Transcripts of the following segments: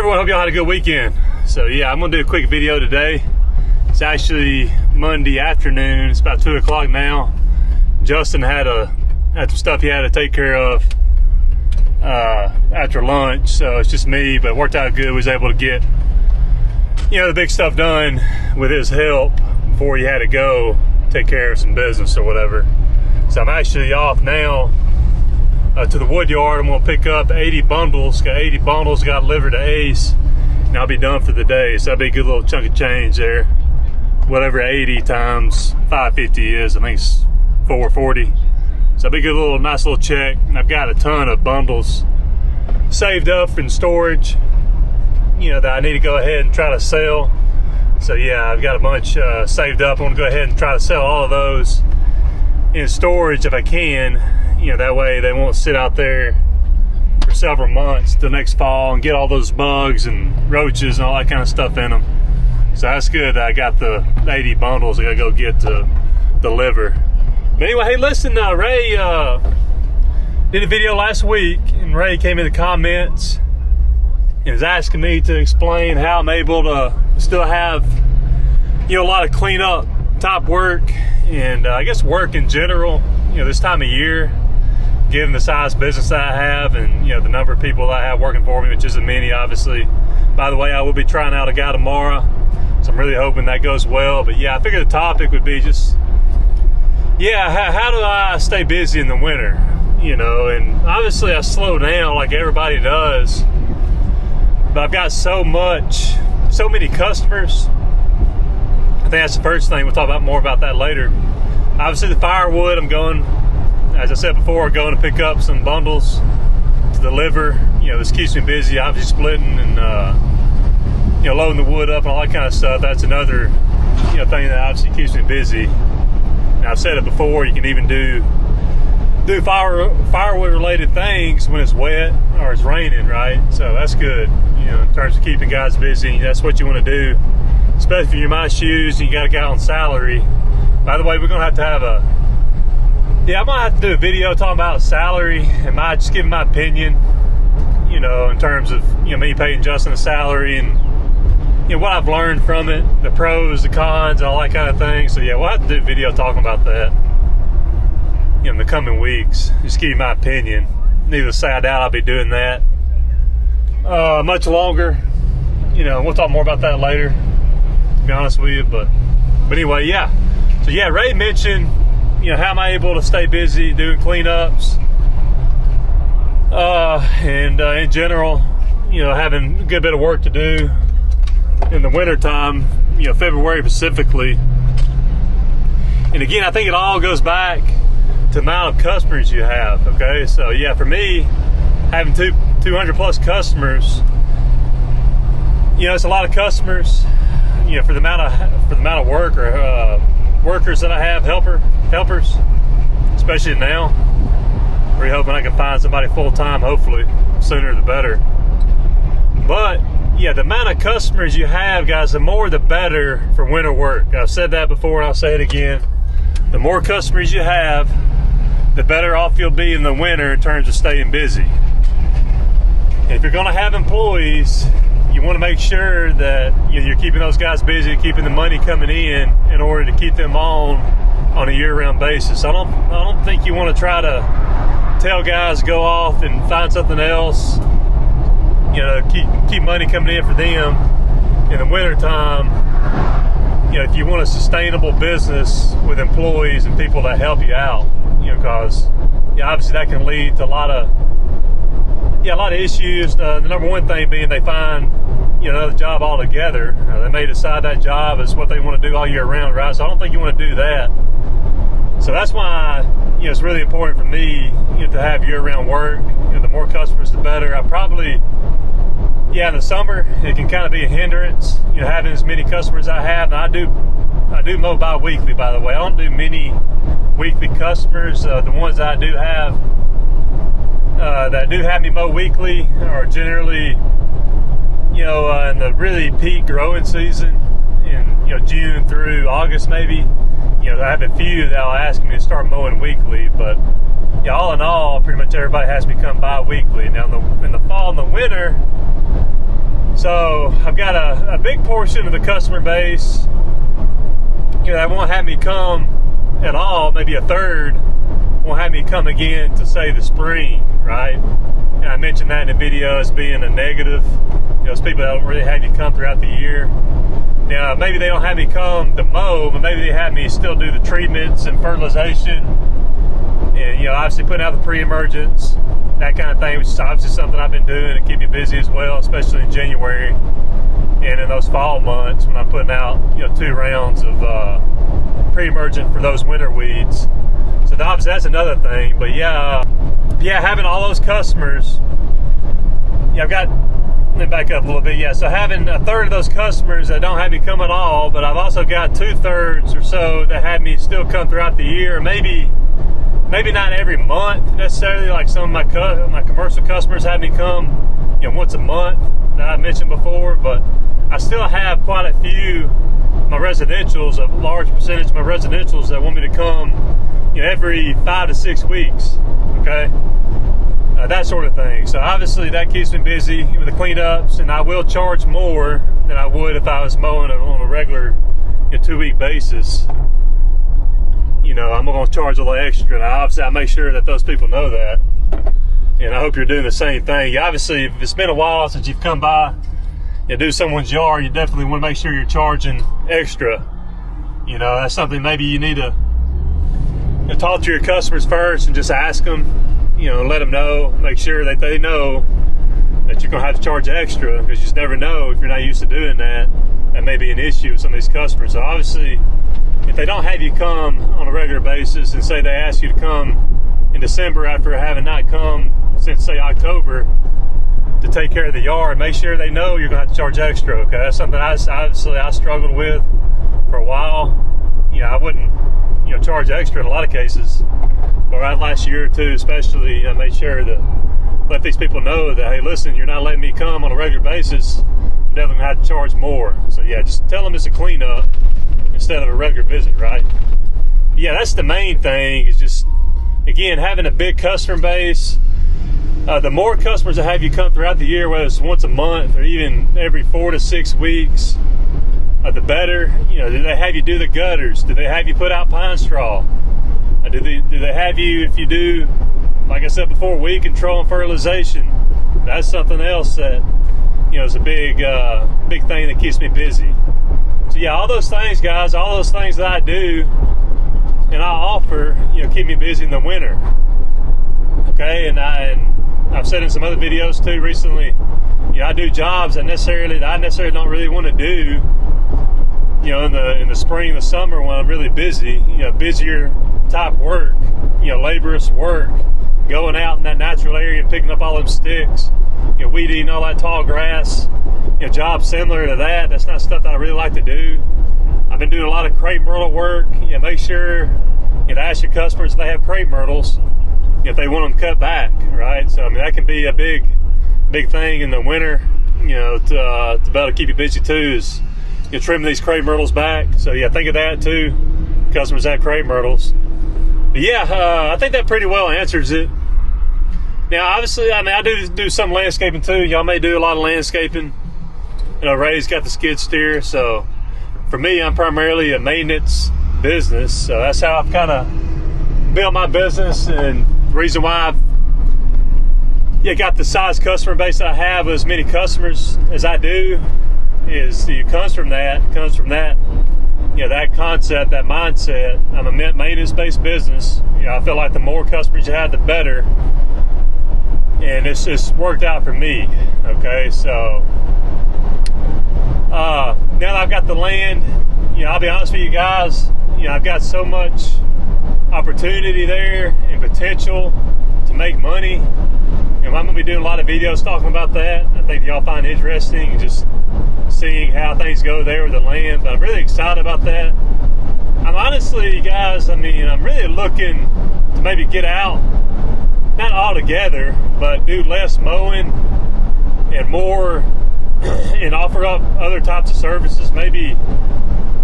everyone, hope y'all had a good weekend. So yeah, I'm gonna do a quick video today. It's actually Monday afternoon. It's about 2 o'clock now. Justin had some stuff he had to take care of after lunch, so it's just me, but it worked out good. We was able to get, the big stuff done with his help before he had to go take care of some business or whatever. So I'm actually off now to the wood yard. I'm gonna pick up 80 bundles. Got 80 bundles got delivered to Ace, and I'll be done for the day. So that'll be a good little chunk of change there. Whatever 80 times 550 is, I think it's 440. So that'll be a good little, nice little check. And I've got a ton of bundles saved up in storage, that I need to go ahead and try to sell. So yeah, I've got a bunch saved up. I want to go ahead and try to sell all of those in storage if I can. That way they won't sit out there for several months till next fall and get all those bugs and roaches and all that kind of stuff in them. So that's good that I got the 80 bundles I gotta go get to deliver. But anyway, hey, listen, Ray did a video last week, and Ray came in the comments and was asking me to explain how I'm able to still have, a lot of cleanup type work, and I guess work in general, this time of year, given the size business that I have and, the number of people that I have working for me, which isn't many, obviously. By the way, I will be trying out a guy tomorrow, so I'm really hoping that goes well. But yeah, I figured the topic would be just, how do I stay busy in the winter? And obviously I slow down like everybody does, but I've got so many customers. I think that's the first thing. We'll talk about more about that later. Obviously the firewood, I'm going, as I said before, going to pick up some bundles to deliver. This keeps me busy, obviously splitting and loading the wood up and all that kind of stuff. That's another thing that obviously keeps me busy. And I've said it before, you can even do firewood related things when it's wet or it's raining, right? So that's good, in terms of keeping guys busy. That's what you want to do, especially if you're in my shoes and you got a guy on salary. By the way, we're gonna have to have I'm gonna have to do a video talking about salary and just giving my opinion, in terms of me paying Justin a salary and what I've learned from it, the pros, the cons, and all that kind of thing. So yeah, we'll have to do a video talking about that in the coming weeks. Just give you my opinion. Needless to say, I doubt I'll be doing that much longer. We'll talk more about that later, to be honest with you. But anyway, yeah. So yeah, Ray mentioned, how am I able to stay busy doing cleanups, and in general, having a good bit of work to do in the winter time, February specifically. And again, I think it all goes back to the amount of customers you have. Okay, so yeah, for me, having 200 plus customers, it's a lot of customers, for the amount of work or workers that I have, helpers, especially now. We're hoping I can find somebody full time, hopefully sooner the better. But yeah, the amount of customers you have, guys, the more the better for winter work. I've said that before and I'll say it again. The more customers you have, the better off you'll be in the winter in terms of staying busy. And if you're going to have employees, you want to make sure that you're keeping those guys busy, keeping the money coming in order to keep them on a year-round basis. I don't think you want to try to tell guys to go off and find something else, keep money coming in for them in the wintertime. If you want a sustainable business with employees and people that help you out, because obviously that can lead to a lot of issues. The number one thing being they find another job altogether. They may decide that job is what they want to do all year round, right? So I don't think you want to do that. So that's why it's really important for me to have year-round work. The more customers, the better. I probably, in the summer it can kind of be a hindrance, having as many customers as I have. And I do mow bi-weekly, by the way. I don't do many weekly customers. The ones that I do have that do have me mow weekly are generally in the really peak growing season in June through August maybe. I have a few that'll ask me to start mowing weekly, but all in all, pretty much everybody has become bi-weekly. Now in the fall and the winter, I've got a big portion of the customer base, that won't have me come at all. Maybe a third won't have me come again to say the spring, right? And I mentioned that in the video as being a negative. Those people that don't really have you come throughout the year. Now, maybe they don't have me come to mow, but maybe they have me still do the treatments and fertilization, and obviously putting out the pre-emergence, that kind of thing, which is obviously something I've been doing to keep me busy as well, especially in January and in those fall months when I'm putting out 2 rounds of pre-emergent for those winter weeds. So obviously that's another thing. But having all those customers, let me back up a little bit. So having a third of those customers that don't have me come at all, but I've also got 2/3 or so that have me still come throughout the year. Maybe not every month necessarily, like some of my commercial customers have me come once a month that I mentioned before, but I still have quite a few my residentials, a large percentage of my residentials that want me to come every 5 to 6 weeks, okay? That sort of thing. So obviously that keeps me busy with the cleanups, and I will charge more than I would if I was mowing on a regular 2-week basis. I'm going to charge a little extra, and obviously I make sure that those people know that, and I hope you're doing the same thing. Obviously, if it's been a while since you've come by do someone's yard, you definitely want to make sure you're charging extra. That's something maybe you need to talk to your customers first and just ask them, let them know, make sure that they know that you're going to have to charge extra, because you just never know if you're not used to doing that. That may be an issue with some of these customers. So obviously, if they don't have you come on a regular basis, and say they ask you to come in December after having not come since, say, October to take care of the yard, make sure they know you're going to have to charge extra, okay? That's something I struggled with for a while. I wouldn't charge extra in a lot of cases, but right last year or two especially, I made sure to let these people know that, hey, listen, you're not letting me come on a regular basis, I'm definitely going to have to charge more. So just tell them it's a cleanup instead of a regular visit, right? That's the main thing, is just, again, having a big customer base. The more customers that have you come throughout the year, whether it's once a month or even every 4 to 6 weeks, the better. Do they have you do the gutters? Do they have you put out pine straw? Do they have you, if you do, like I said before, weed control and fertilization? That's something else that is a big thing that keeps me busy. So all those things, guys, all those things that I do and I offer, keep me busy in the winter. Okay, and I've said in some other videos too recently, I do jobs that I necessarily don't really want to do, in the spring and the summer when I'm really busy, busier type work, laborious work, going out in that natural area and picking up all them sticks, weed eating all that tall grass, jobs similar to that. That's not stuff that I really like to do. I've been doing a lot of crepe myrtle work. Make sure to ask your customers if they have crepe myrtles, if they want them cut back, right? So that can be a big thing in the winter, to be able to keep you busy too, is trimming these crepe myrtles back. So think of that too. Customers have crepe myrtles. But I think that pretty well answers it. Now, obviously, I do some landscaping too. Y'all may do a lot of landscaping. Ray's got the skid steer, so for me, I'm primarily a maintenance business. So that's how I've kind of built my business, and the reason why I've got the size customer base that I have, with as many customers as I do, is it comes from that that concept, that mindset. I'm a maintenance-based business. I feel like the more customers you have, the better, and it's just worked out for me. Okay, so now that I've got the land, I'll be honest with you guys, I've got so much opportunity there and potential to make money, and I'm going to be doing a lot of videos talking about that. I think y'all find it interesting, and just seeing how things go there with the land. But I'm really excited about that. I'm honestly, guys, I'm really looking to maybe get out, not altogether, but do less mowing and more, and offer up other types of services, maybe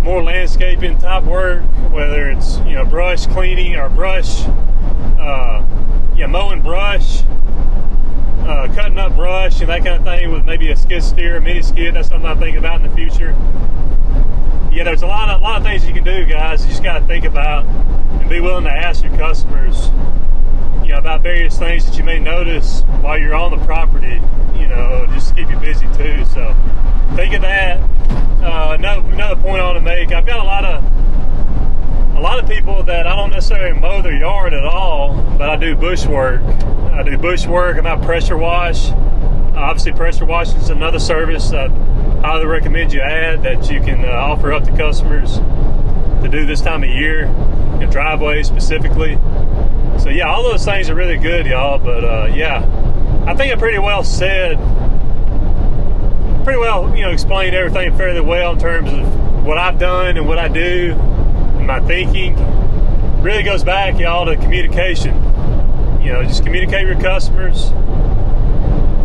more landscaping type work, whether it's brush cleaning or brush mowing brush, cutting up brush and that kind of thing with maybe a skid steer, a mini skid. That's something I'm thinking about in the future. Yeah, there's a lot of things you can do, guys. You just got to think about and be willing to ask your customers, you know, about various things that you may notice while you're on the property, you know, just to keep you busy too. So think of that. Another point I want to make, I've got a lot of people that I don't necessarily mow their yard at all, but I do bush work. I'm out pressure wash. Obviously, pressure washing is another service I highly recommend you add that you can offer up to customers to do this time of year, in driveways specifically. So yeah, all those things are really good, y'all. But yeah, I think I pretty well explained everything fairly well in terms of what I've done and what I do and my thinking. Really goes back, y'all, to communication. You know, just communicate with your customers,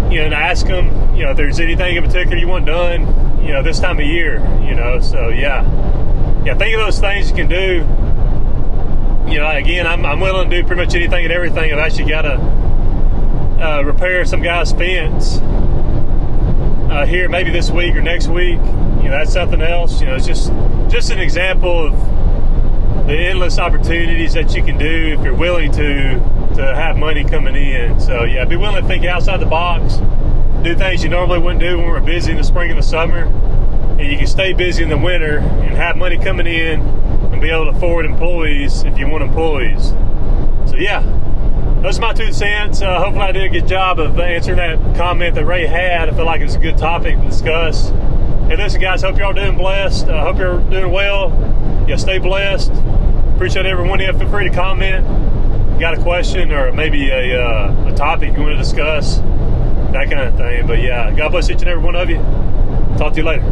you know, and ask them, you know, if there's anything in particular you want done, you know, this time of year, you know. So yeah, think of those things you can do. You know, again, I'm willing to do pretty much anything and everything. I've actually got to repair some guy's fence here maybe this week or next week. You know, that's something else. You know, it's just an example of the endless opportunities that you can do if you're willing to have money coming in. So yeah, be willing to think outside the box, do things you normally wouldn't do when we're busy in the spring and the summer, and you can stay busy in the winter and have money coming in and be able to afford employees if you want employees. So yeah, those are my 2 cents. Hopefully I did a good job of answering that comment that Ray had. I feel like it's a good topic to discuss. Hey, listen, guys, hope you're all doing blessed. Hope you're doing well. Yeah, stay blessed. Appreciate everyone here. Feel free to comment. Got a question or maybe a topic you want to discuss, that kind of thing. But yeah, God bless each and every one of you. Talk to you later.